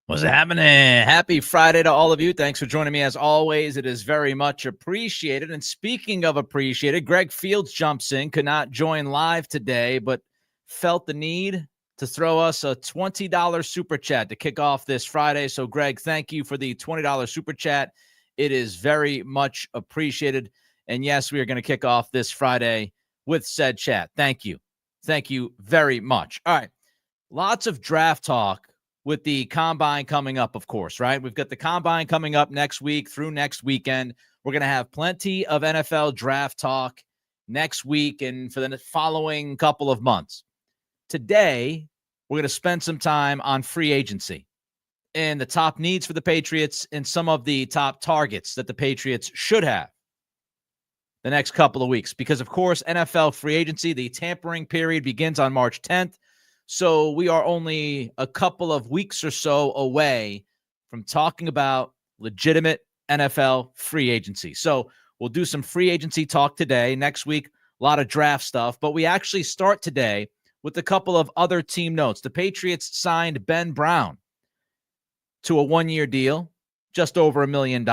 What's happening? Happy Friday to all of you. Thanks for joining me as always. It is very much appreciated. And speaking of appreciated, Greg Fields jumps in, could not join live today, but felt the need to throw us a $20 super chat to kick off this Friday. So, Greg, thank you for the $20 super chat. It is very much appreciated. And yes, we are going to kick off this Friday with said chat. Thank you. Thank you very much. All right. Lots of draft talk with the combine coming up, of course, right? We've got the combine coming up next week through next weekend. We're going to have plenty of NFL draft talk next week and for the following couple of months. Today, we're going to spend some time on free agency and the top needs for the Patriots and some of the top targets that the Patriots should have the next couple of weeks. Because, of course, NFL free agency, the tampering period begins on March 10th. So we are only a couple of weeks or so away from talking about legitimate NFL free agency. So we'll do some free agency talk today. Next week, a lot of draft stuff. But we actually start today with a couple of other team notes. The Patriots signed Ben Brown to a one-year deal, just over $1 million.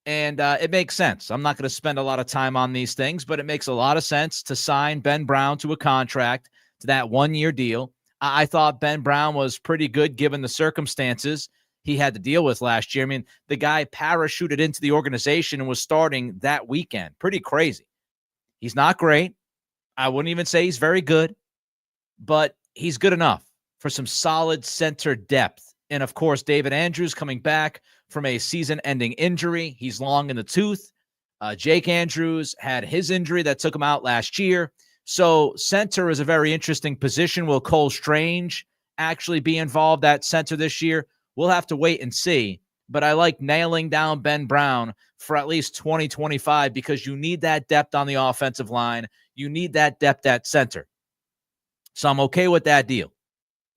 And it makes sense. I'm not going to spend a lot of time on these things, but it makes a lot of sense to sign Ben Brown to a contract, to that one-year deal. I thought Ben Brown was pretty good given the circumstances he had to deal with last year. I mean, the guy parachuted into the organization and was starting that weekend. Pretty crazy. He's not great. I wouldn't even say he's very good, but he's good enough for some solid center depth. And, of course, David Andrews coming back from a season-ending injury. He's long in the tooth. Jake Andrews had his injury that took him out last year. So center is a very interesting position. Will Cole Strange actually be involved at center this year? We'll have to wait and see. But I like nailing down Ben Brown for at least 2025 because you need that depth on the offensive line. You need that depth at center. So I'm okay with that deal.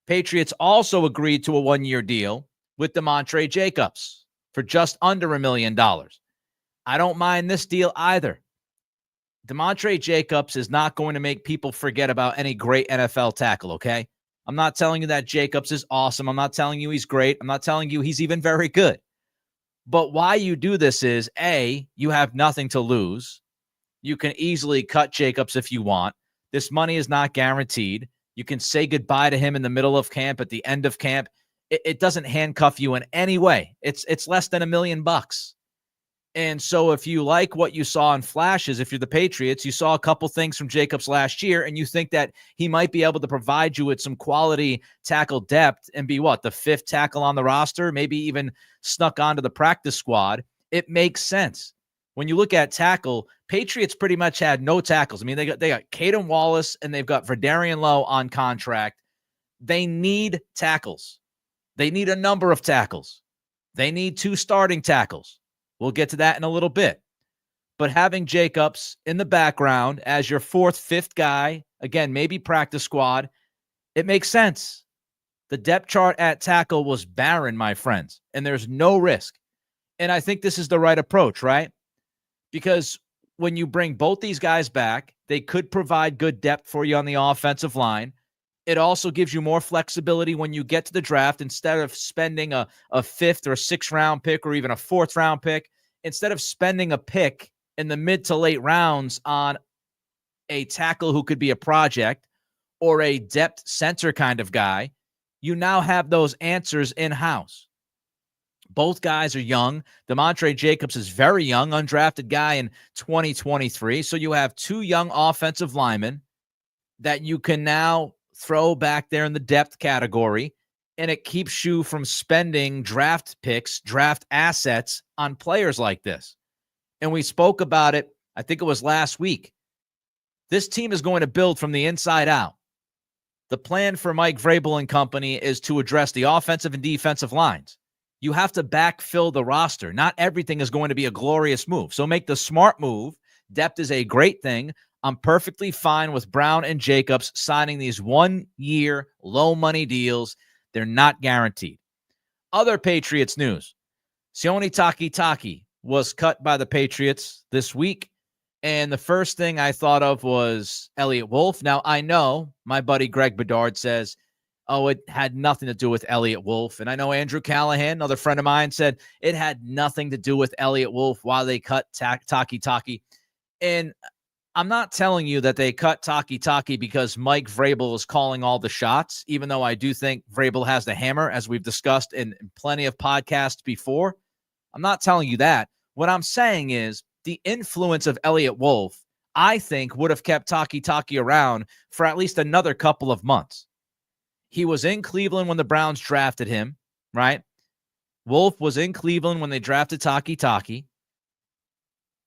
Patriots also agreed to a one-year deal with DeMontre Jacobs for just under $1 million. I don't mind this deal either. DeMontre Jacobs is not going to make people forget about any great NFL tackle, okay? I'm not telling you that Jacobs is awesome. I'm not telling you he's great. I'm not telling you he's even very good. But why you do this is, A, you have nothing to lose. You can easily cut Jacobs if you want. This money is not guaranteed. You can say goodbye to him in the middle of camp, at the end of camp. It doesn't handcuff you in any way. It's less than $1 million. And so if you like what you saw in flashes, if you're the Patriots, you saw a couple things from Jacobs last year, and you think that he might be able to provide you with some quality tackle depth and be the fifth tackle on the roster, maybe even snuck onto the practice squad, it makes sense. When you look at tackle, Patriots pretty much had no tackles. I mean, they got Caden Wallace and they've got Verdarian Lowe on contract. They need tackles. They need a number of tackles. They need 2 starting tackles. We'll get to that in a little bit. But having Jacobs in the background as your 4th, 5th guy, again, maybe practice squad, it makes sense. The depth chart at tackle was barren, my friends, and there's no risk. And I think this is the right approach, right? Because when you bring both these guys back, they could provide good depth for you on the offensive line. It also gives you more flexibility when you get to the draft. Instead of spending a 5th or a 6th round pick or even a 4th round pick, instead of spending a pick in the mid to late rounds on a tackle who could be a project or a depth center kind of guy, you now have those answers in-house. Both guys are young. DeMontre Jacobs is very young, undrafted guy in 2023. So you have 2 young offensive linemen that you can now throw back there in the depth category, and it keeps you from spending draft picks, draft assets on players like this. And we spoke about it, I think it was last week. This team is going to build from the inside out. The plan for Mike Vrabel and company is to address the offensive and defensive lines. You have to backfill the roster. Not everything is going to be a glorious move. So make the smart move. Depth is a great thing. I'm perfectly fine with Brown and Jacobs signing these 1-year low-money deals. They're not guaranteed. Other Patriots news. Sione Takitaki was cut by the Patriots this week, and the first thing I thought of was Elliott Wolf. Now, I know my buddy Greg Bedard says oh, it had nothing to do with Elliott Wolf. And I know Andrew Callahan, another friend of mine, said it had nothing to do with Elliott Wolf while they cut Takitaki. And I'm not telling you that they cut Takitaki because Mike Vrabel is calling all the shots, even though I do think Vrabel has the hammer, as we've discussed in plenty of podcasts before. I'm not telling you that. What I'm saying is the influence of Elliott Wolf, I think, would have kept Takitaki around for at least another couple of months. He was in Cleveland when the Browns drafted him, right? Wolf was in Cleveland when they drafted Takitaki.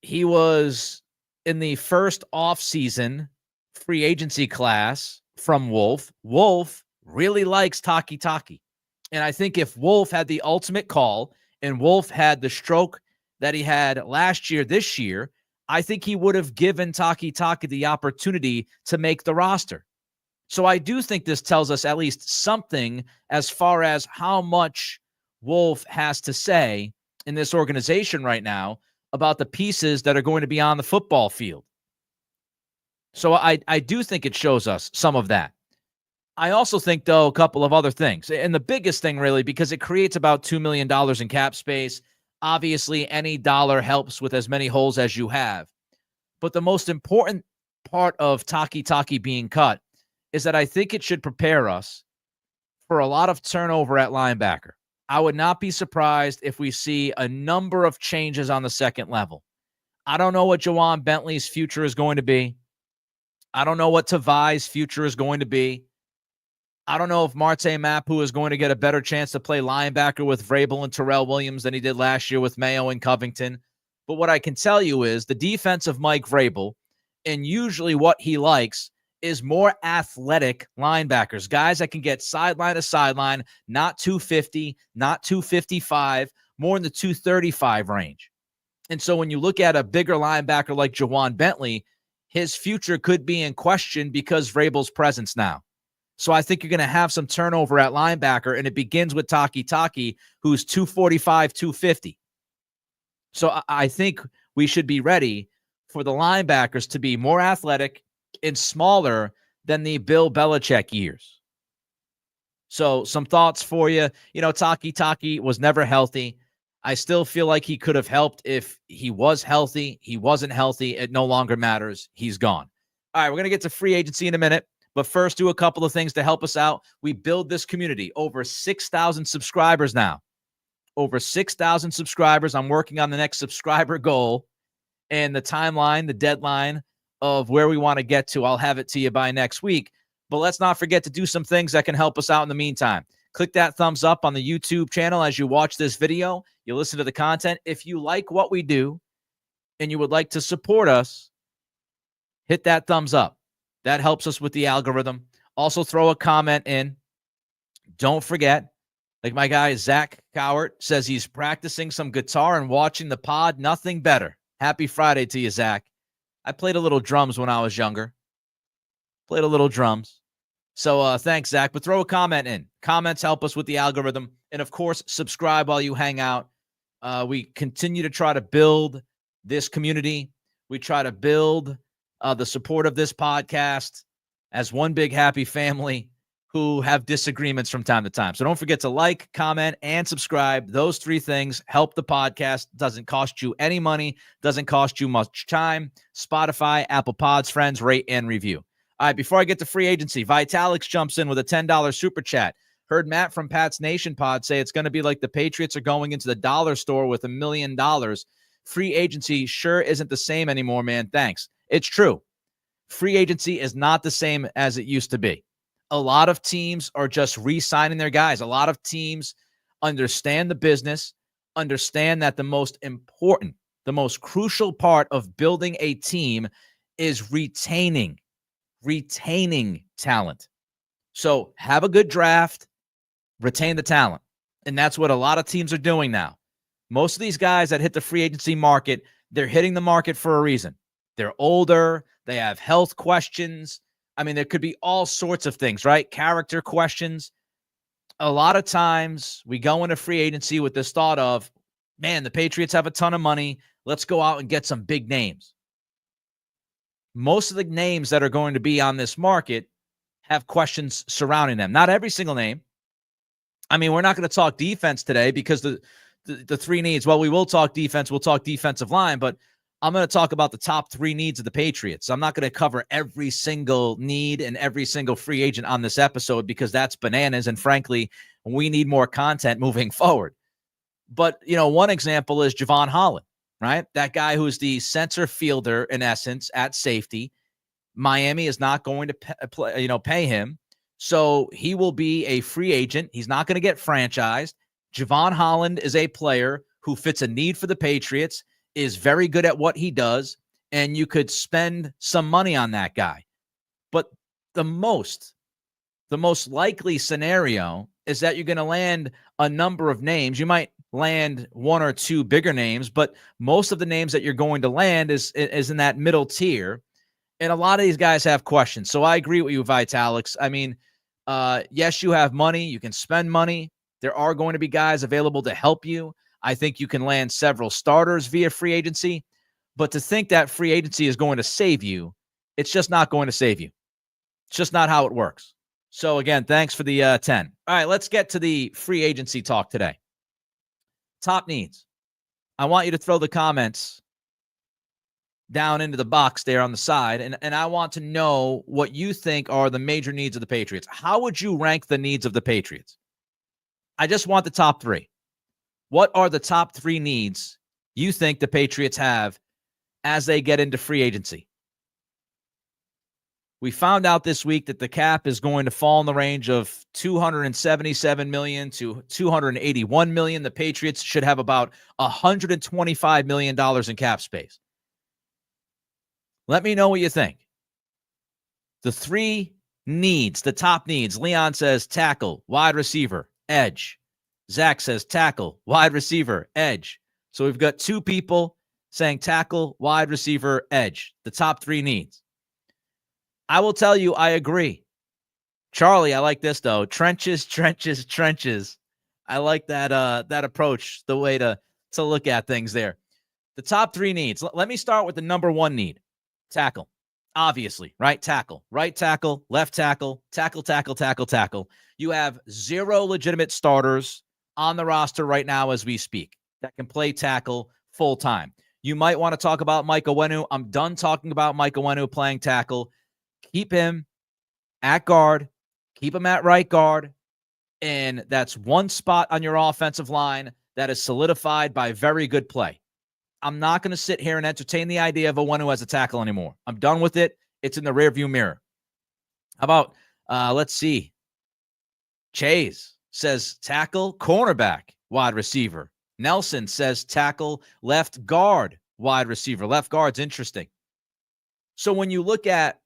He was in the first offseason free agency class from Wolf. Wolf really likes Takitaki. And I think if Wolf had the ultimate call and Wolf had the stroke that he had last year, this year, I think he would have given Takitaki the opportunity to make the roster. So I do think this tells us at least something as far as how much Wolf has to say in this organization right now about the pieces that are going to be on the football field. So I do think it shows us some of that. I also think, though, a couple of other things. And the biggest thing, really, because it creates about $2 million in cap space. Obviously, any dollar helps with as many holes as you have. But the most important part of Takitaki being cut is that I think it should prepare us for a lot of turnover at linebacker. I would not be surprised if we see a number of changes on the second level. I don't know what Jawan Bentley's future is going to be. I don't know what Tavai's future is going to be. I don't know if Marte Mapu is going to get a better chance to play linebacker with Vrabel and Terrell Williams than he did last year with Mayo and Covington. But what I can tell you is the defense of Mike Vrabel, and usually what he likes, is more athletic linebackers, guys that can get sideline to sideline, not 250, not 255, more in the 235 range. And so when you look at a bigger linebacker like Jawan Bentley, his future could be in question because Vrabel's presence now. So I think you're going to have some turnover at linebacker, and it begins with Takitaki, who's 245, 250. So I think we should be ready for the linebackers to be more athletic and smaller than the Bill Belichick years. So some thoughts for you. You know, Takitaki was never healthy. I still feel like he could have helped if he was healthy. He wasn't healthy. It no longer matters. He's gone. All right, we're going to get to free agency in a minute. But first, do a couple of things to help us out. We build this community. Over 6,000 subscribers now. Over 6,000 subscribers. I'm working on the next subscriber goal. And the timeline, the deadline of where we want to get to, I'll have it to you by next week. But let's not forget to do some things that can help us out in the meantime. Click that thumbs up on the YouTube channel as you watch this video. You listen to the content. If you like what we do and you would like to support us, hit that thumbs up. That helps us with the algorithm. Also, throw a comment in. Don't forget, like my guy Zach Cowart says, he's practicing some guitar and watching the pod. Nothing better. Happy Friday to you, Zach. I played a little drums when I was younger. Played a little drums. So thanks, Zach. But throw a comment in. Comments help us with the algorithm. And, of course, subscribe while you hang out. We continue to try to build this community. We try to build the support of this podcast as one big happy family who have disagreements from time to time. So don't forget to like, comment, and subscribe. Those three things help the podcast. Doesn't cost you any money. Doesn't cost you much time. Spotify, Apple Pods, friends, rate, and review. All right, before I get to free agency, Vitalix jumps in with a $10 super chat. Heard Matt from Pat's Nation Pod say it's going to be like the Patriots are going into the dollar store with $1 million. Free agency sure isn't the same anymore, man. Thanks. It's true. Free agency is not the same as it used to be. A lot of teams are just re-signing their guys. A lot of teams understand the business, understand that the most important, the most crucial part of building a team is retaining talent. So have a good draft, retain the talent. And that's what a lot of teams are doing now. Most of these guys that hit the free agency market, they're hitting the market for a reason. They're older. They have health questions. I mean, there could be all sorts of things, right? Character questions. A lot of times we go into free agency with this thought of, man, the Patriots have a ton of money. Let's go out and get some big names. Most of the names that are going to be on this market have questions surrounding them. Not every single name. I mean, we're not going to talk defense today because the three needs, well, we will talk defense. We'll talk defensive line, but I'm going to talk about the top three needs of the Patriots. I'm not going to cover every single need and every single free agent on this episode because that's bananas. And frankly, we need more content moving forward. But, one example is Javon Holland, right? That guy who's the center fielder, in essence, at safety. Miami is not going to pay him. So he will be a free agent. He's not going to get franchised. Javon Holland is a player who fits a need for the Patriots, is very good at what he does, and you could spend some money on that guy. But the most likely scenario is that you're going to land a number of names. You might land one or two bigger names, but most of the names that you're going to land is in that middle tier. And a lot of these guys have questions. So I agree with you, Vitalix. I mean, yes, you have money. You can spend money. There are going to be guys available to help you. I think you can land several starters via free agency. But to think that free agency is going to save you, it's just not going to save you. It's just not how it works. So, again, thanks for the 10. All right, let's get to the free agency talk today. Top needs. I want you to throw the comments down into the box there on the side, and I want to know what you think are the major needs of the Patriots. How would you rank the needs of the Patriots? I just want the top three. What are the top three needs you think the Patriots have as they get into free agency? We found out this week that the cap is going to fall in the range of $277 million to $281 million. The Patriots should have about $125 million in cap space. Let me know what you think. The three needs, the top needs. Leon says tackle, wide receiver, edge. Zach says tackle, wide receiver, edge. So we've got two people saying tackle, wide receiver, edge. The top three needs. I will tell you, I agree. Charlie, I like this, though. Trenches, trenches, trenches. I like that approach, the way to look at things there. The top three needs. Let me start with the number one need. Tackle. Obviously, right? Tackle. Right tackle, left tackle, tackle, tackle, tackle, tackle. You have zero legitimate starters on the roster right now as we speak that can play tackle full-time. You might want to talk about Mike Onwenu. I'm done talking about Mike Onwenu playing tackle. Keep him at guard. Keep him at right guard. And that's one spot on your offensive line that is solidified by very good play. I'm not going to sit here and entertain the idea of Onwenu as a tackle anymore. I'm done with it. It's in the rearview mirror. How about, let's see. Chase says tackle, cornerback, wide receiver. Nelson says tackle, left guard, wide receiver. Left guard's interesting. So when you look at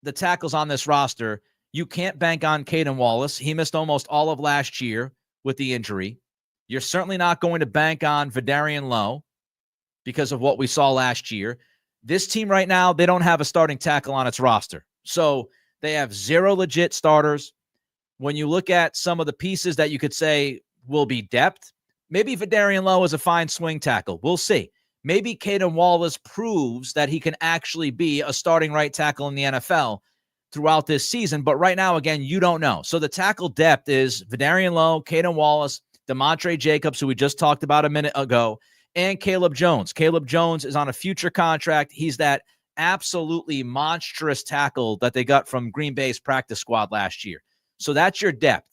the tackles on this roster, you can't bank on Caden Wallace. He missed almost all of last year with the injury. You're certainly not going to bank on Vidarian Lowe because of what we saw last year. This team right now, they don't have a starting tackle on its roster. So they have zero legit starters. When you look at some of the pieces that you could say will be depth, maybe Vidarian Lowe is a fine swing tackle. We'll see. Maybe Caden Wallace proves that he can actually be a starting right tackle in the NFL throughout this season. But right now, again, you don't know. So the tackle depth is Vidarian Lowe, Caden Wallace, DeMontre Jacobs, who we just talked about a minute ago, and Caleb Jones. Caleb Jones is on a future contract. He's that absolutely monstrous tackle that they got from Green Bay's practice squad last year. So that's your depth.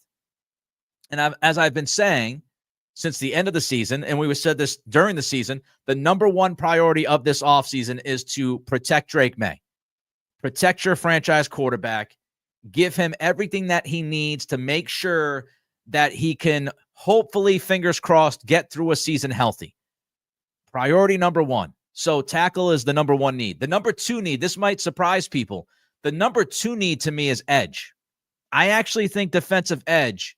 And as I've been saying since the end of the season, and we said this during the season, the number one priority of this offseason is to protect Drake May. Protect your franchise quarterback. Give him everything that he needs to make sure that he can hopefully, fingers crossed, get through a season healthy. Priority number one. So tackle is the number one need. The number two need, this might surprise people. The number two need to me is edge. I actually think defensive edge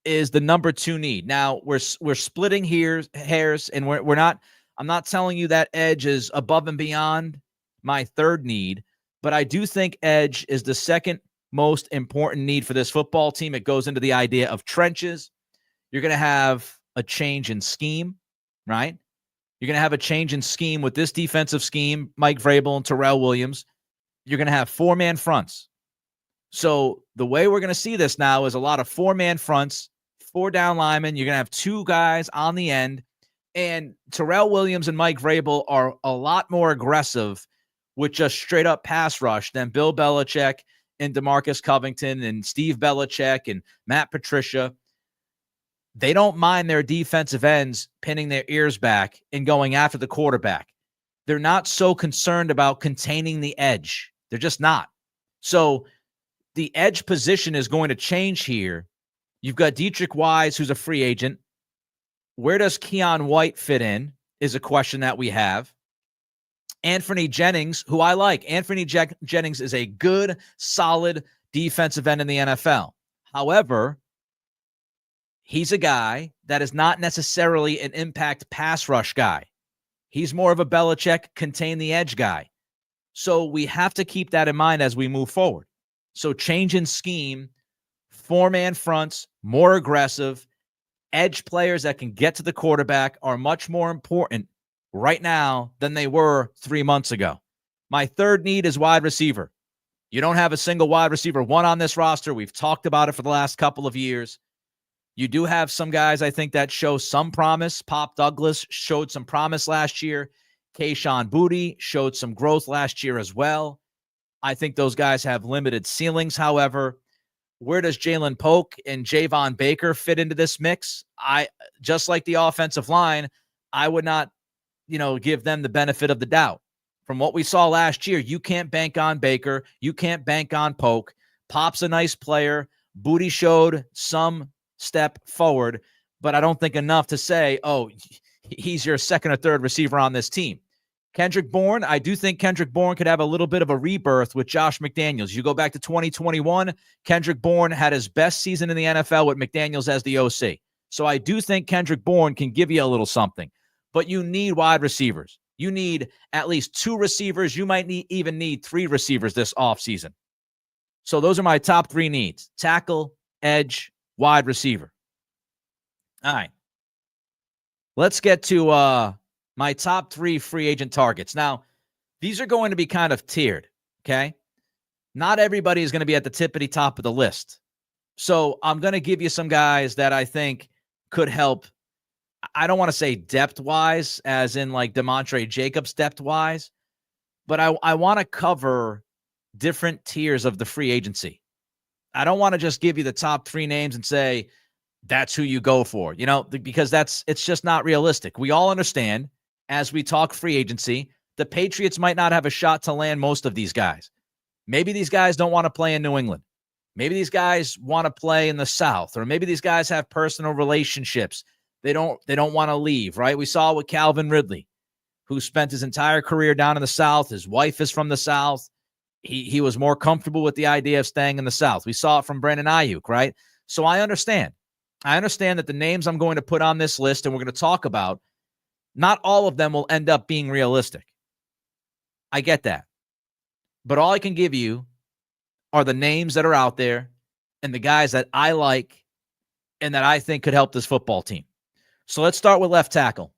is the number two need. Now we're splitting hairs, and we're not. I'm not telling you that edge is above and beyond my third need, but I do think edge is the second most important need for this football team. It goes into the idea of trenches. You're going to have a change in scheme, right? You're going to have a change in scheme with this defensive scheme, Mike Vrabel and Terrell Williams. You're going to have four-man fronts. So the way we're going to see this now is a lot of four-man fronts, four down linemen. You're going to have two guys on the end. And Terrell Williams and Mike Vrabel are a lot more aggressive with just straight up pass rush than Bill Belichick and DeMarcus Covington and Steve Belichick and Matt Patricia. They don't mind their defensive ends pinning their ears back and going after the quarterback. They're not so concerned about containing the edge. They're just not. So the edge position is going to change here. You've got Dietrich Wise, who's a free agent. Where does Keon White fit in is a question that we have. Anthony Jennings, who I like. Anthony Jennings is a good, solid defensive end in the NFL. However, he's a guy that is not necessarily an impact pass rush guy. He's more of a Belichick contain the edge guy. So we have to keep that in mind as we move forward. So change in scheme, four-man fronts, more aggressive, edge players that can get to the quarterback are much more important right now than they were 3 months ago. My third need is wide receiver. You don't have a single wide receiver one on this roster. We've talked about it for the last couple of years. You do have some guys, I think, that show some promise. Pop Douglas showed some promise last year. Kayshon Boutte showed some growth last year as well. I think those guys have limited ceilings, however. Where does Jalen Polk and Javon Baker fit into this mix? Just like the offensive line, I would not, give them the benefit of the doubt. From what we saw last year, you can't bank on Baker. You can't bank on Polk. Pop's a nice player. Boutte showed some step forward, but I don't think enough to say, he's your second or third receiver on this team. Kendrick Bourne, I do think Kendrick Bourne could have a little bit of a rebirth with Josh McDaniels. You go back to 2021, Kendrick Bourne had his best season in the NFL with McDaniels as the OC. So I do think Kendrick Bourne can give you a little something, but you need wide receivers. You need at least two receivers. You might even need three receivers this offseason. So those are my top three needs: tackle, edge, wide receiver. All right. Let's get to my top three free agent targets. Now, these are going to be kind of tiered, okay? Not everybody is going to be at the tippity top of the list. So I'm going to give you some guys that I think could help. I don't want to say depth-wise, as in like DeMontre Jacobs depth-wise, but I want to cover different tiers of the free agency. I don't want to just give you the top three names and say, that's who you go for, because it's just not realistic. We all understand as we talk free agency, the Patriots might not have a shot to land most of these guys. Maybe these guys don't want to play in New England. Maybe these guys want to play in the South, or maybe these guys have personal relationships. They don't want to leave, right? We saw with Calvin Ridley, who spent his entire career down in the South. His wife is from the South. He was more comfortable with the idea of staying in the South. We saw it from Brandon Ayuk, right? So I understand. I understand that the names I'm going to put on this list and we're going to talk about, not all of them will end up being realistic. I get that. But all I can give you are the names that are out there and the guys that I like and that I think could help this football team. So let's start with left tackle,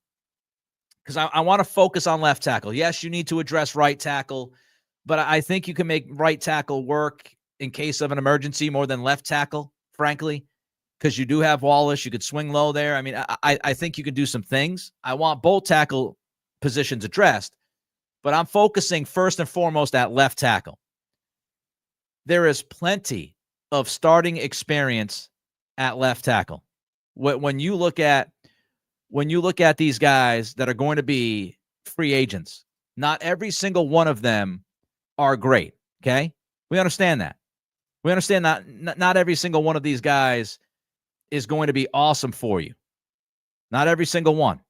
because I want to focus on left tackle. Yes, you need to address right tackle, but I think you can make right tackle work in case of an emergency more than left tackle, frankly, because you do have Wallace. You could swing low there. I mean, I think you could do some things. I want both tackle positions addressed, but I'm focusing first and foremost at left tackle. There is plenty of starting experience at left tackle. When you look at these guys that are going to be free agents, not every single one of them are great, okay? We understand that. We understand that not every single one of these guys is going to be awesome for you. Not every single one.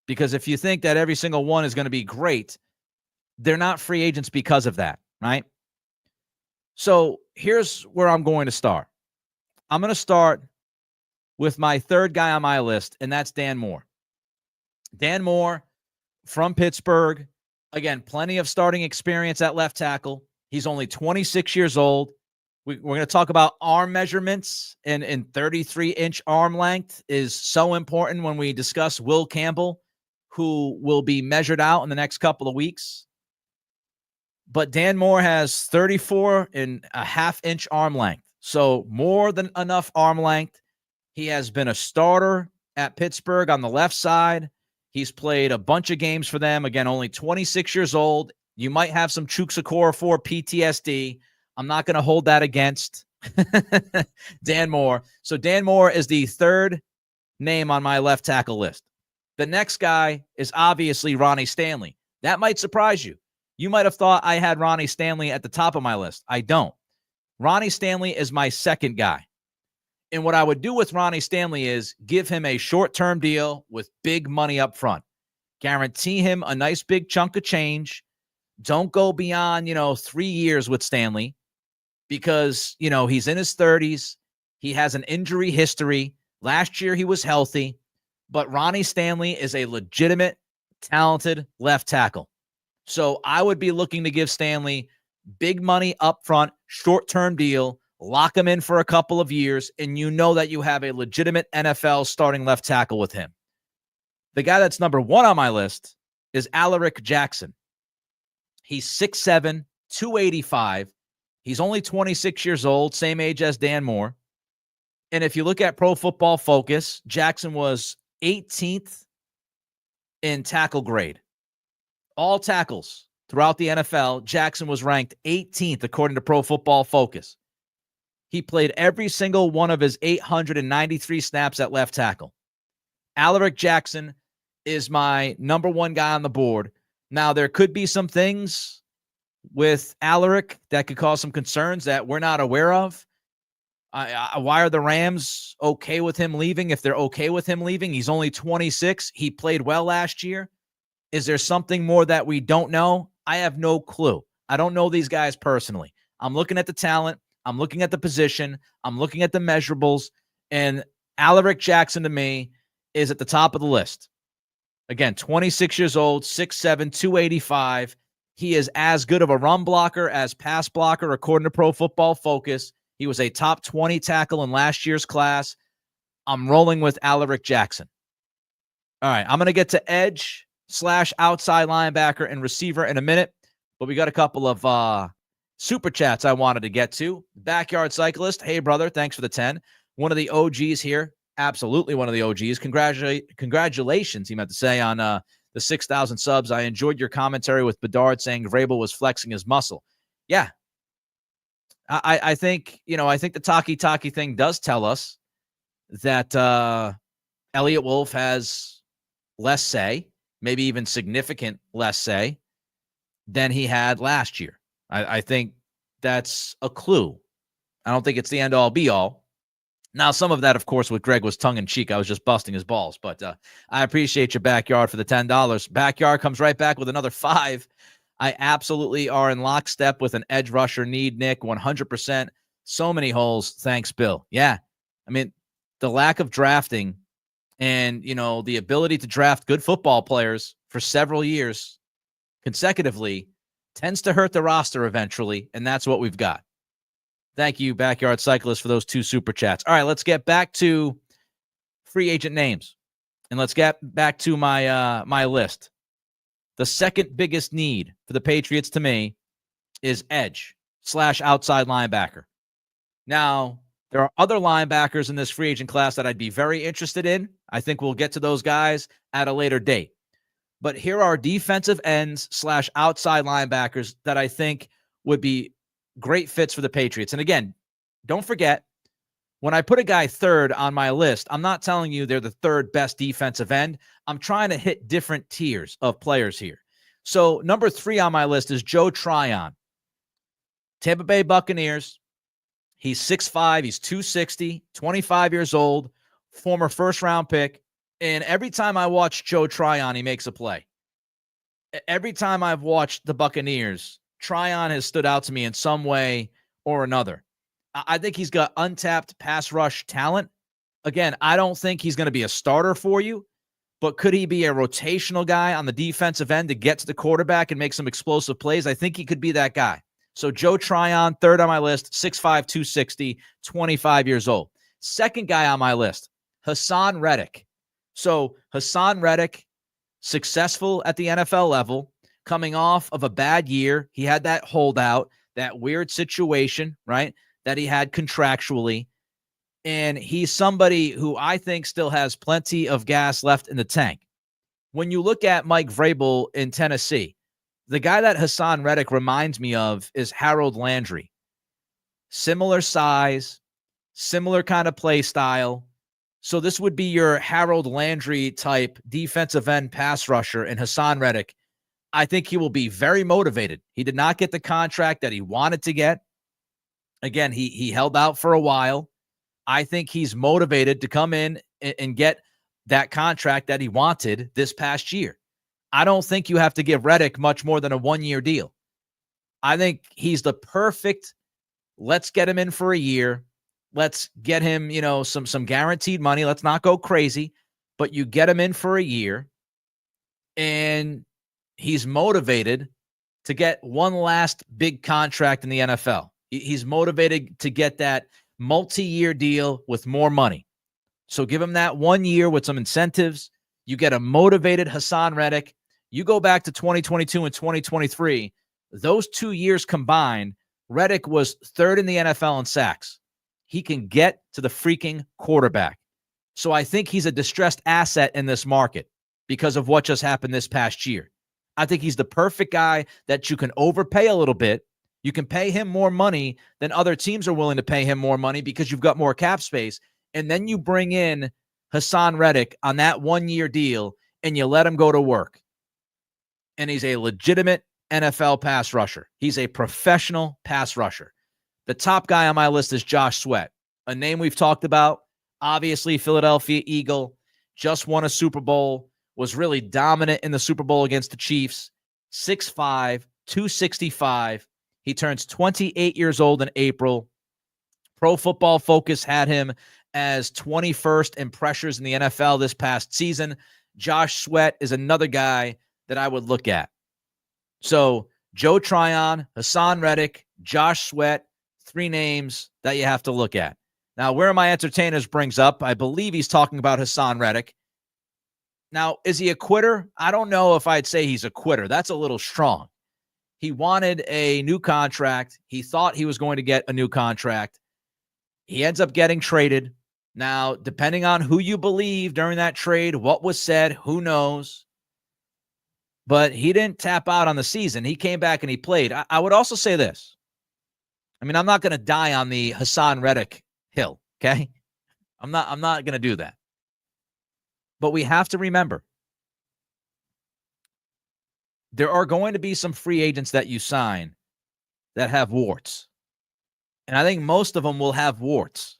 Because if you think that every single one is going to be great, they're not free agents because of that, right? So here's where I'm going to start. I'm going to start with my third guy on my list, and that's Dan Moore. Dan Moore from Pittsburgh. Again, plenty of starting experience at left tackle. He's only 26 years old. We're going to talk about arm measurements, and 33-inch arm length is so important when we discuss Will Campbell, who will be measured out in the next couple of weeks. But Dan Moore has 34 and a half inch arm length. So more than enough arm length. He has been a starter at Pittsburgh on the left side. He's played a bunch of games for them. Again, only 26 years old. You might have some Chukwuekorfor for PTSD. I'm not going to hold that against Dan Moore. So Dan Moore is the third name on my left tackle list. The next guy is obviously Ronnie Stanley. That might surprise you. You might have thought I had Ronnie Stanley at the top of my list. I don't. Ronnie Stanley is my second guy. And what I would do with Ronnie Stanley is give him a short-term deal with big money up front. Guarantee him a nice big chunk of change. Don't go beyond, 3 years with Stanley because, he's in his 30s. He has an injury history. Last year he was healthy. But Ronnie Stanley is a legitimate, talented left tackle. So I would be looking to give Stanley big money up front, short-term deal, lock him in for a couple of years, and you know that you have a legitimate NFL starting left tackle with him. The guy that's number one on my list is Alaric Jackson. He's 6'7", 285. He's only 26 years old, same age as Dan Moore. And if you look at Pro Football Focus, Jackson was 18th in tackle grade. All tackles throughout the NFL, Jackson was ranked 18th according to Pro Football Focus. He played every single one of his 893 snaps at left tackle. Alaric Jackson is my number one guy on the board. Now, there could be some things with Alaric that could cause some concerns that we're not aware of. Why are the Rams okay with him leaving? If they're okay with him leaving, he's only 26. He played well last year. Is there something more that we don't know? I have no clue. I don't know these guys personally. I'm looking at the talent. I'm looking at the position. I'm looking at the measurables. And Alaric Jackson, to me, is at the top of the list. Again, 26 years old, 6'7", 285. He is as good of a run blocker as pass blocker, according to Pro Football Focus. He was a top 20 tackle in last year's class. I'm rolling with Alaric Jackson. All right, I'm going to get to edge / outside linebacker and receiver in a minute, but we got a couple of super chats I wanted to get to. Backyard Cyclist, hey, brother, thanks for the 10. One of the OGs here, absolutely one of the OGs. Congratulations, he meant to say, on the 6,000 subs. I enjoyed your commentary with Bedard saying Vrabel was flexing his muscle. Yeah. I think, I think the Takitaki thing does tell us that Elliott Wolf has less say, maybe even significant less say than he had last year. I think that's a clue. I don't think it's the end-all, be-all. Now, some of that, of course, with Greg was tongue-in-cheek. I was just busting his balls. But I appreciate your Backyard for the $10. Backyard comes right back with another 5. I absolutely are in lockstep with an edge rusher need, Nick, 100%. So many holes. Thanks, Bill. Yeah. I mean, the lack of drafting and, the ability to draft good football players for several years consecutively tends to hurt the roster eventually, and that's what we've got. Thank you, Backyard Cyclist, for those 2 super chats. All right, let's get back to free agent names, and let's get back to my list. The second biggest need for the Patriots to me is edge / outside linebacker. Now, there are other linebackers in this free agent class that I'd be very interested in. I think we'll get to those guys at a later date. But here are defensive ends / outside linebackers that I think would be great fits for the Patriots. And again, don't forget, when I put a guy third on my list, I'm not telling you they're the third best defensive end. I'm trying to hit different tiers of players here. So number 3 on my list is Joe Tryon. Tampa Bay Buccaneers. He's 6'5", he's 260, 25 years old, former first-round pick. And every time I watch Joe Tryon, he makes a play. Every time I've watched the Buccaneers, Tryon has stood out to me in some way or another. I think he's got untapped pass rush talent. Again, I don't think he's going to be a starter for you, but could he be a rotational guy on the defensive end to get to the quarterback and make some explosive plays? I think he could be that guy. So Joe Tryon, third on my list, 6'5", 260, 25 years old. Second guy on my list, Hassan Reddick. So Hassan Reddick, successful at the NFL level, coming off of a bad year. He had that holdout, that weird situation, right, that he had contractually. And he's somebody who I think still has plenty of gas left in the tank. When you look at Mike Vrabel in Tennessee, the guy that Hassan Reddick reminds me of is Harold Landry. Similar size, similar kind of play style. So this would be your Harold Landry type defensive end pass rusher in Hassan Reddick. I think he will be very motivated. He did not get the contract that he wanted to get. Again, he held out for a while. I think he's motivated to come in and get that contract that he wanted this past year. I don't think you have to give Reddick much more than a one-year deal. I think he's the perfect, let's get him in for a year. Let's get him, some guaranteed money. Let's not go crazy, but you get him in for a year, and he's motivated to get one last big contract in the NFL. He's motivated to get that multi-year deal with more money. So give him that 1 year with some incentives. You get a motivated Hassan Reddick. You go back to 2022 and 2023. Those 2 years combined, Reddick was third in the NFL in sacks. He can get to the freaking quarterback. So I think he's a distressed asset in this market because of what just happened this past year. I think he's the perfect guy that you can overpay a little bit. You can pay him more money than other teams are willing to pay him more money because you've got more cap space. And then you bring in Hassan Reddick on that 1 year deal and you let him go to work. And he's a legitimate NFL pass rusher. He's a professional pass rusher. The top guy on my list is Josh Sweat, a name we've talked about. Obviously, Philadelphia Eagle, just won a Super Bowl, was really dominant in the Super Bowl against the Chiefs. 6'5", 265. He turns 28 years old in April. Pro Football Focus had him as 21st in pressures in the NFL this past season. Josh Sweat is another guy that I would look at. So Joe Tryon, Hassan Reddick, Josh Sweat, 3 names that you have to look at. Now, where my entertainers brings up, I believe he's talking about Hassan Reddick. Now, is he a quitter? I don't know if I'd say he's a quitter. That's a little strong. He wanted a new contract. He thought he was going to get a new contract. He ends up getting traded. Now, depending on who you believe during that trade, what was said, who knows? But he didn't tap out on the season. He came back and he played. I would also say this. I mean, I'm not going to die on the Hassan Reddick hill, okay? I'm not going to do that. But we have to remember, there are going to be some free agents that you sign that have warts. And I think most of them will have warts.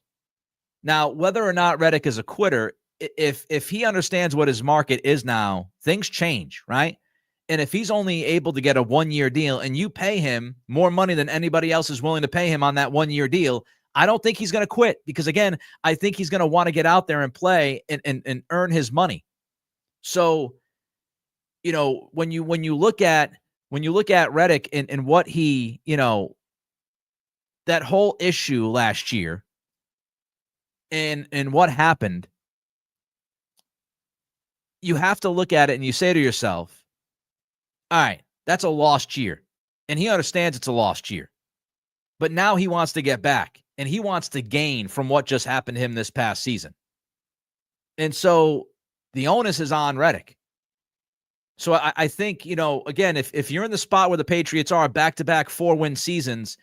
Now, whether or not Reddick is a quitter, if he understands what his market is now, things change, right? And if he's only able to get a 1 year deal and you pay him more money than anybody else is willing to pay him on that 1 year deal, I don't think he's going to quit because, again, I think he's going to want to get out there and play and earn his money. So, when you look at Reddick and what he, that whole issue last year and what happened, you have to look at it and you say to yourself, all right, that's a lost year. And he understands it's a lost year. But now he wants to get back and he wants to gain from what just happened to him this past season. And so the onus is on Reddick. So I think, again, if you're in the spot where the Patriots are back-to-back 4-win seasons,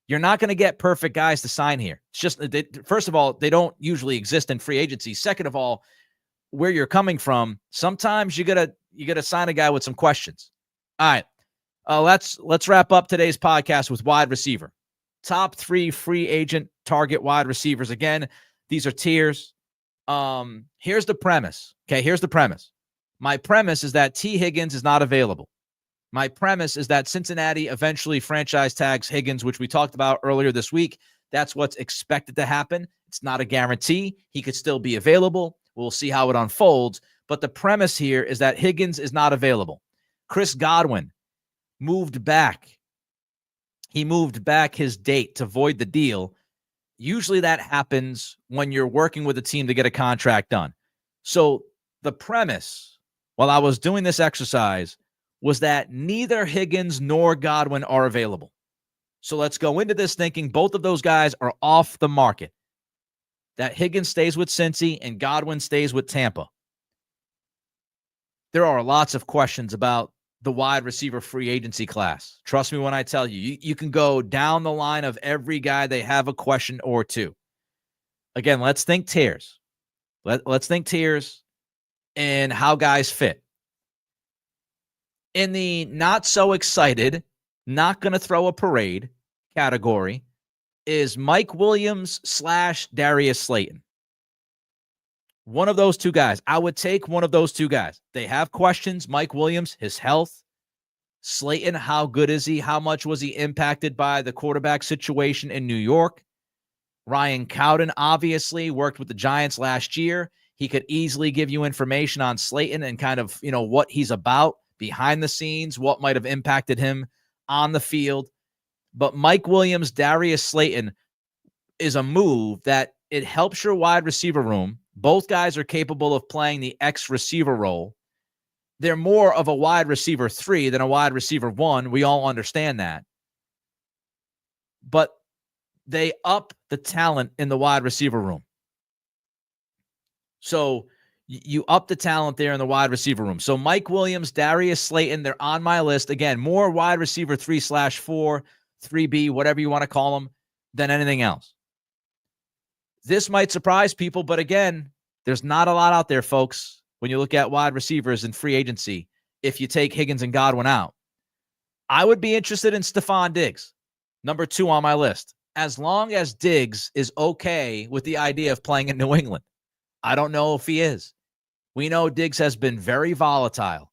you're not going to get perfect guys to sign here. It's just, first of all, they don't usually exist in free agency. Second of all, where you're coming from, sometimes you gotta sign a guy with some questions. All right, let's wrap up today's podcast with wide receiver. Top 3 free agent target wide receivers. Again, these are tiers. Here's the premise. Okay, here's the premise. My premise is that T. Higgins is not available. My premise is that Cincinnati eventually franchise tags Higgins, which we talked about earlier this week. That's what's expected to happen. It's not a guarantee. He could still be available. We'll see how it unfolds. But the premise here is that Higgins is not available. Chris Godwin moved back. He moved back his date to void the deal. Usually that happens when you're working with a team to get a contract done. So the premise, while I was doing this exercise, was that neither Higgins nor Godwin are available. So let's go into this thinking both of those guys are off the market. That Higgins stays with Cincy and Godwin stays with Tampa. There are lots of questions about the wide receiver free agency class. Trust me when I tell you, you can go down the line of every guy. They have a question or two. Again, let's think tiers. Let's think tiers and how guys fit. In the not so excited, not going to throw a parade category is Mike Williams / Darius Slayton. One of those two guys. I would take one of those two guys. They have questions. Mike Williams, his health. Slayton, how good is he? How much was he impacted by the quarterback situation in New York? Ryan Cowden obviously worked with the Giants last year. He could easily give you information on Slayton and kind of, what he's about behind the scenes, what might have impacted him on the field. But Mike Williams, Darius Slayton is a move that it helps your wide receiver room. Both guys are capable of playing the X receiver role. They're more of a wide receiver 3 than a wide receiver 1. We all understand that. But they up the talent in the wide receiver room. So you up the talent there in the wide receiver room. So Mike Williams, Darius Slayton, they're on my list. Again, more wide receiver 3/4, 3B, whatever you want to call them, than anything else. This might surprise people, but again, there's not a lot out there, folks, when you look at wide receivers in free agency, if you take Higgins and Godwin out. I would be interested in Stephon Diggs, number 2 on my list, as long as Diggs is okay with the idea of playing in New England. I don't know if he is. We know Diggs has been very volatile.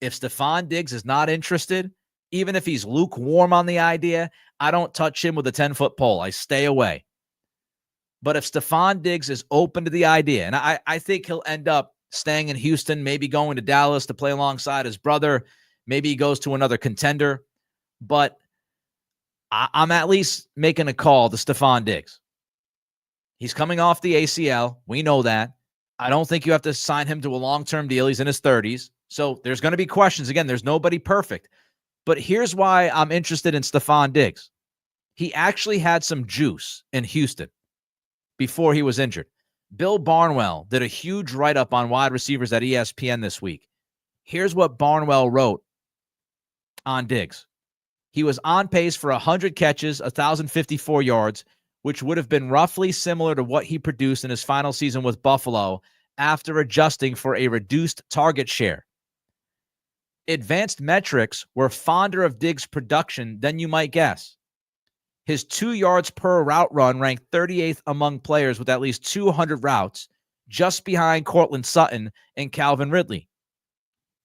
If Stephon Diggs is not interested, even if he's lukewarm on the idea, I don't touch him with a 10-foot pole. I stay away. But if Stephon Diggs is open to the idea, and I think he'll end up staying in Houston, maybe going to Dallas to play alongside his brother, maybe he goes to another contender, but I'm at least making a call to Stephon Diggs. He's coming off the ACL. We know that. I don't think you have to sign him to a long-term deal. He's in his 30s. So there's going to be questions. Again, there's nobody perfect. But here's why I'm interested in Stephon Diggs. He actually had some juice in Houston before he was injured. Bill Barnwell did a huge write-up on wide receivers at ESPN this week. Here's what Barnwell wrote on Diggs. He was on pace for 100 catches, 1,054 yards, which would have been roughly similar to what he produced in his final season with Buffalo after adjusting for a reduced target share. Advanced metrics were fonder of Diggs' production than you might guess. His 2 yards per route run ranked 38th among players with at least 200 routes, just behind Cortland Sutton and Calvin Ridley.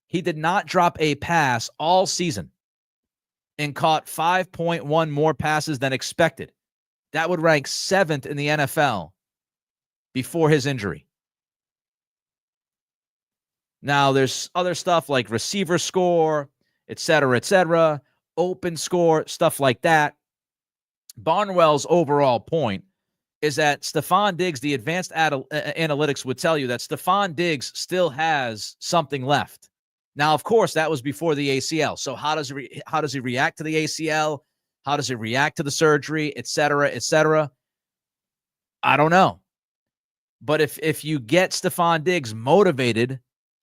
He did not drop a pass all season and caught 5.1 more passes than expected. That would rank 7th in the NFL before his injury. Now, there's other stuff like receiver score, et cetera, open score, stuff like that. Barnwell's overall point is that Stephon Diggs, the advanced analytics would tell you that Stephon Diggs still has something left. Now, of course, that was before the ACL. So how does he react to the ACL? How does he react to the surgery, et cetera? I don't know. But if you get Stephon Diggs motivated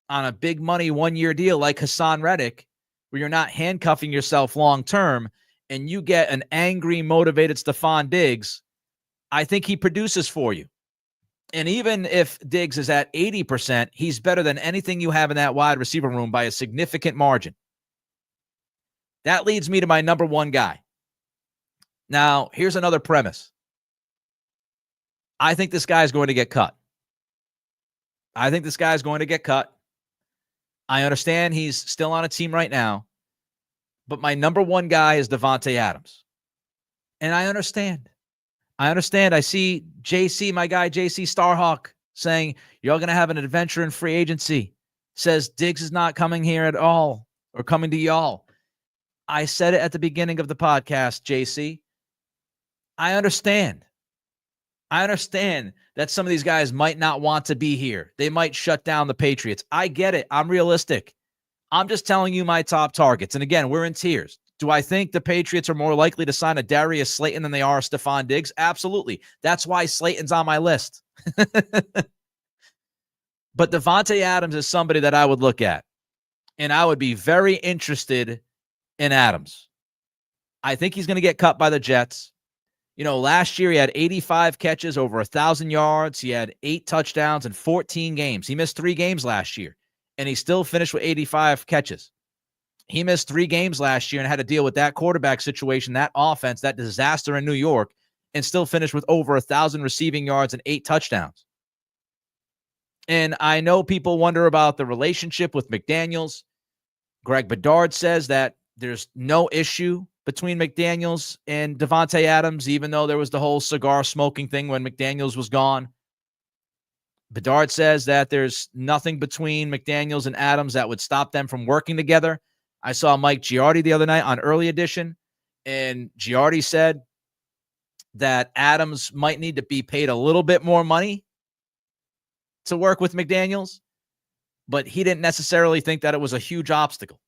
on a big money 1-year deal like Hassan Reddick, where you're not handcuffing yourself long term, and you get an angry, motivated Stephon Diggs, I think he produces for you. And even if Diggs is at 80%, he's better than anything you have in that wide receiver room by a significant margin. That leads me to my number 1 guy. Now, here's another premise. I think this guy is going to get cut. I understand he's still on a team right now, but my number 1 guy is Devontae Adams. And I understand. I see JC, my guy JC Starhawk, saying you're going to have an adventure in free agency. Says Diggs is not coming here at all or coming to y'all. I said it at the beginning of the podcast, JC. I understand that some of these guys might not want to be here. They might shut down the Patriots. I get it. I'm realistic. I'm just telling you my top targets. And again, we're in tiers. Do I think the Patriots are more likely to sign a Darius Slayton than they are Stephon Diggs? Absolutely. That's why Slayton's on my list. But Davante Adams is somebody that I would look at, and I would be very interested in Adams. I think he's going to get cut by the Jets. Last year he had 85 catches, over 1,000 yards. He had 8 touchdowns in 14 games. He missed 3 games last year, and he still finished with 85 catches. He missed 3 games last year and had to deal with that quarterback situation, that offense, that disaster in New York, and still finished with over 1,000 receiving yards and 8 touchdowns. And I know people wonder about the relationship with McDaniels. Greg Bedard says that there's no issue between McDaniels and Davante Adams, even though there was the whole cigar smoking thing when McDaniels was gone. Bedard says that there's nothing between McDaniels and Adams that would stop them from working together. I saw Mike Giardi the other night on Early Edition, and Giardi said that Adams might need to be paid a little bit more money to work with McDaniels, but he didn't necessarily think that it was a huge obstacle.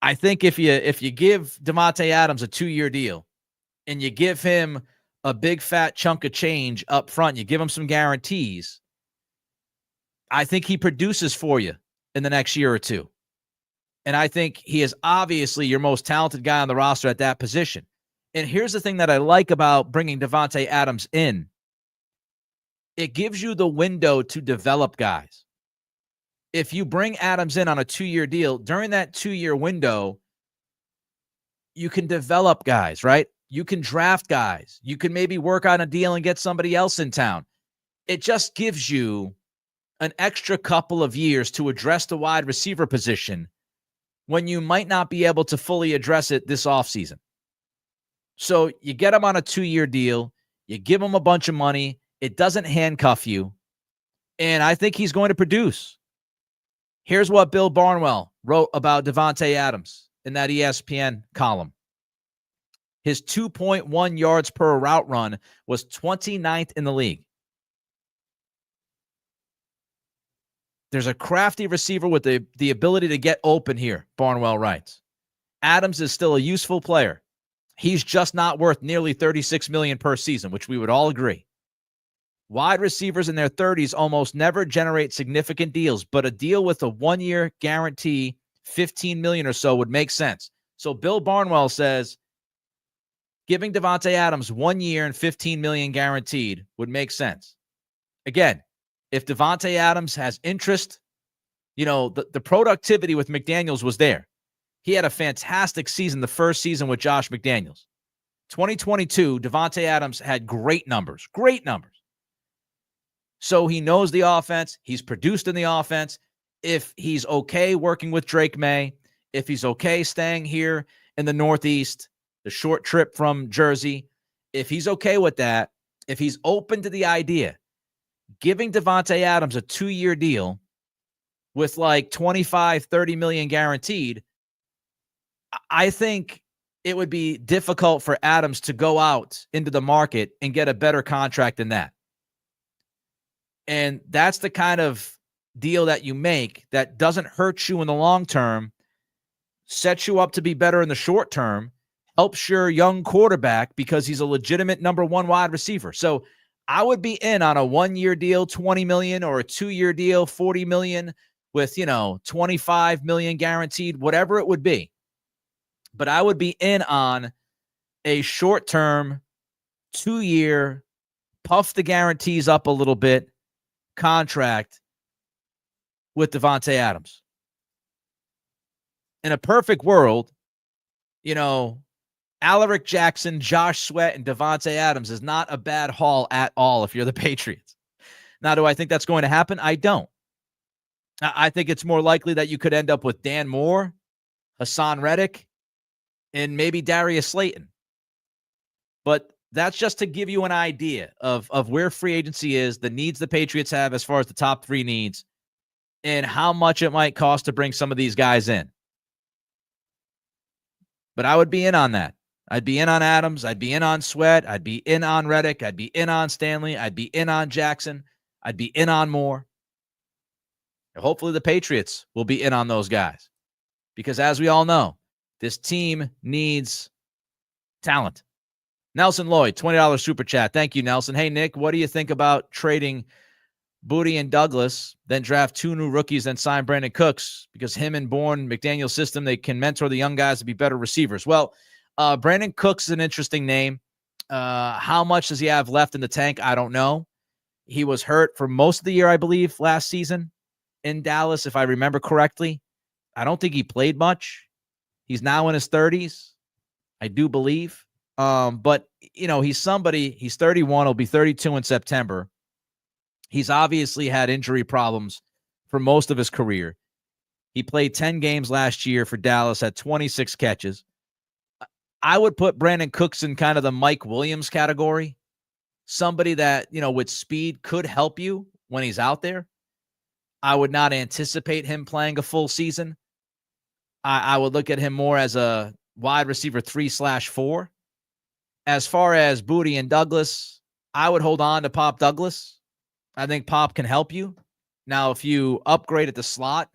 I think if you give Davante Adams a 2-year deal and you give him a big fat chunk of change up front, you give him some guarantees, I think he produces for you in the next year or two. And I think he is obviously your most talented guy on the roster at that position. And here's the thing that I like about bringing Davante Adams in. It gives you the window to develop guys. If you bring Adams in on a 2-year deal, during that 2-year window, you can develop guys, right? You can draft guys. You can maybe work on a deal and get somebody else in town. It just gives you an extra couple of years to address the wide receiver position when you might not be able to fully address it this offseason. So you get him on a 2-year deal. You give him a bunch of money. It doesn't handcuff you. And I think he's going to produce. Here's what Bill Barnwell wrote about Davante Adams in that ESPN column. His 2.1 yards per route run was 29th in the league. There's a crafty receiver with the ability to get open here, Barnwell writes. Adams is still a useful player. He's just not worth nearly $36 million per season, which we would all agree. Wide receivers in their 30s almost never generate significant deals, but a deal with a 1-year guarantee, $15 million or so, would make sense. So Bill Barnwell says giving Davante Adams 1 year and $15 million guaranteed would make sense. Again, if Davante Adams has interest, the productivity with McDaniels was there. He had a fantastic season the first season with Josh McDaniels. 2022, Davante Adams had great numbers. So he knows the offense. He's produced in the offense. If he's okay working with Drake May, if he's okay staying here in the Northeast, the short trip from Jersey, if he's okay with that, if he's open to the idea, giving Davante Adams a 2-year deal with like 25, 30 million guaranteed, I think it would be difficult for Adams to go out into the market and get a better contract than that. And that's the kind of deal that you make that doesn't hurt you in the long term, sets you up to be better in the short term, helps your young quarterback because he's a legitimate number 1 wide receiver. So I would be in on a 1-year deal, $20 million, or a 2-year deal, $40 million, with, $25 million guaranteed, whatever it would be. But I would be in on a short-term, 2-year, puff the guarantees up a little bit contract with Davante Adams. In a perfect world, Alaric Jackson, Josh Sweat, and Davante Adams is not a bad haul at all if you're the Patriots. Now, do I think that's going to happen? I don't. I think it's more likely that you could end up with Dan Moore, Hassan Reddick, and maybe Darius Slayton. But that's just to give you an idea of where free agency is, the needs the Patriots have as far as the top 3 needs, and how much it might cost to bring some of these guys in. But I would be in on that. I'd be in on Adams. I'd be in on Sweat. I'd be in on Reddick. I'd be in on Stanley. I'd be in on Jackson. I'd be in on Moore. Hopefully the Patriots will be in on those guys because, as we all know, this team needs talent. Nelson Lloyd, $20 super chat. Thank you, Nelson. Hey, Nick, what do you think about trading Booty and Douglas, then draft 2 new rookies, then sign Brandon Cooks? Because him and Bourne, McDaniel's system, they can mentor the young guys to be better receivers. Well, Brandon Cooks is an interesting name. How much does he have left in the tank? I don't know. He was hurt for most of the year, I believe, last season in Dallas, if I remember correctly. I don't think he played much. He's now in his 30s, I do believe. But, he's somebody, he's 31, he'll be 32 in September. He's obviously had injury problems for most of his career. He played 10 games last year for Dallas, had 26 catches. I would put Brandon Cooks in kind of the Mike Williams category. Somebody that, with speed could help you when he's out there. I would not anticipate him playing a full season. I would look at him more as a wide receiver 3/4. As far as Booty and Douglas, I would hold on to Pop Douglas. I think Pop can help you. Now, if you upgrade at the slot,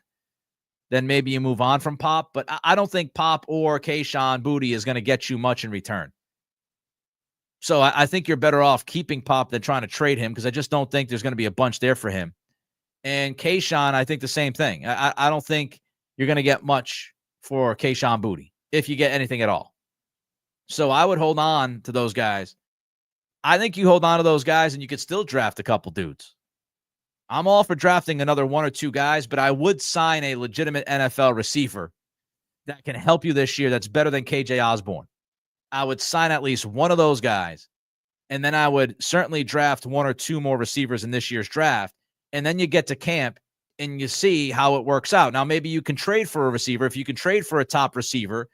then maybe you move on from Pop. But I don't think Pop or Kayshon Booty is going to get you much in return. So I think you're better off keeping Pop than trying to trade him because I just don't think there's going to be a bunch there for him. And Kayshon, I think the same thing. I don't think you're going to get much for Kayshon Booty, if you get anything at all. So I would hold on to those guys. I think you hold on to those guys and you could still draft a couple dudes. I'm all for drafting another 1 or 2 guys, but I would sign a legitimate NFL receiver that can help you this year that's better than KJ Osborne. I would sign at least one of those guys, and then I would certainly draft 1 or 2 more receivers in this year's draft, and then you get to camp and you see how it works out. Now, maybe you can trade for a receiver. If you can trade for a top receiver,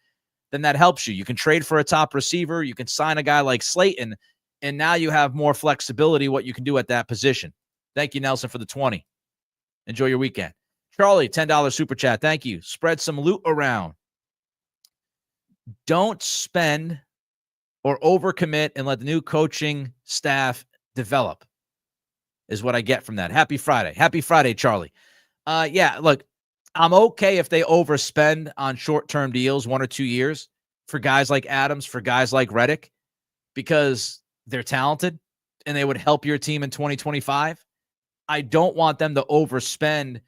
then that helps you. You can trade for a top receiver. You can sign a guy like Slayton, and now you have more flexibility what you can do at that position. Thank you, Nelson, for the 20. Enjoy your weekend. Charlie, $10 super chat. Thank you. Spread some loot around. Don't spend or overcommit and let the new coaching staff develop is what I get from that. Happy Friday. Happy Friday, Charlie. Yeah, look, I'm okay if they overspend on short-term deals, 1 or 2 years, for guys like Adams, for guys like Reddick, because they're talented and they would help your team in 2025. I don't want them to overspend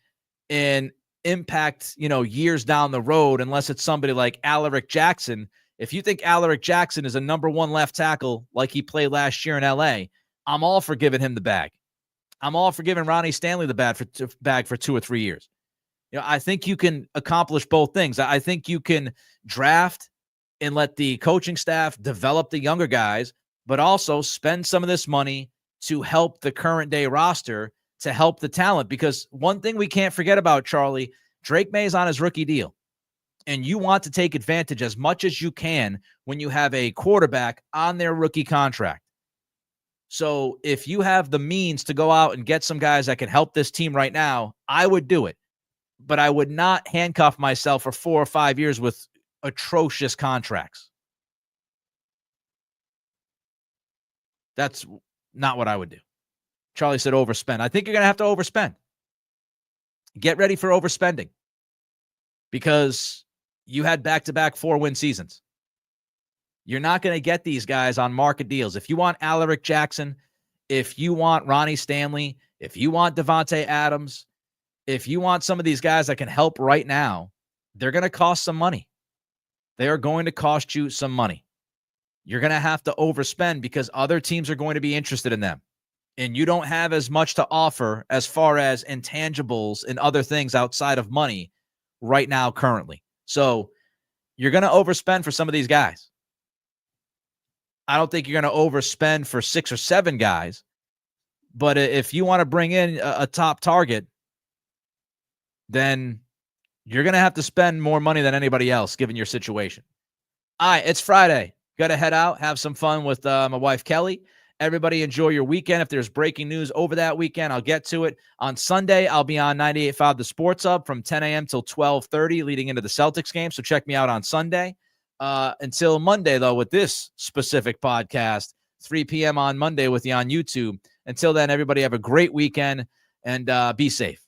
and impact, years down the road unless it's somebody like Alaric Jackson. If you think Alaric Jackson is a number 1 left tackle like he played last year in L.A., I'm all for giving him the bag. I'm all for giving Ronnie Stanley the bag for 2 or 3 years. I think you can accomplish both things. I think you can draft and let the coaching staff develop the younger guys, but also spend some of this money to help the current day roster, to help the talent. Because one thing we can't forget about, Charlie, Drake May's on his rookie deal. And you want to take advantage as much as you can when you have a quarterback on their rookie contract. So if you have the means to go out and get some guys that can help this team right now, I would do it. But I would not handcuff myself for 4 or 5 years with atrocious contracts. That's not what I would do. Charlie said overspend. I think you're going to have to overspend. Get ready for overspending because you had back-to-back 4-win seasons. You're not going to get these guys on market deals. If you want Alaric Jackson, if you want Ronnie Stanley, if you want Devontae Adams, if you want some of these guys that can help right now, they're going to cost some money. They are going to cost you some money. You're going to have to overspend because other teams are going to be interested in them. And you don't have as much to offer as far as intangibles and other things outside of money right now currently. So you're going to overspend for some of these guys. I don't think you're going to overspend for 6 or 7 guys. But if you want to bring in a top target, then you're going to have to spend more money than anybody else given your situation. All right, it's Friday. Got to head out, have some fun with my wife, Kelly. Everybody enjoy your weekend. If there's breaking news over that weekend, I'll get to it. On Sunday, I'll be on 98.5 The Sports Hub from 10 a.m. till 12:30 leading into the Celtics game. So check me out on Sunday. Until Monday, though, with this specific podcast, 3 p.m. on Monday with you on YouTube. Until then, everybody have a great weekend and be safe.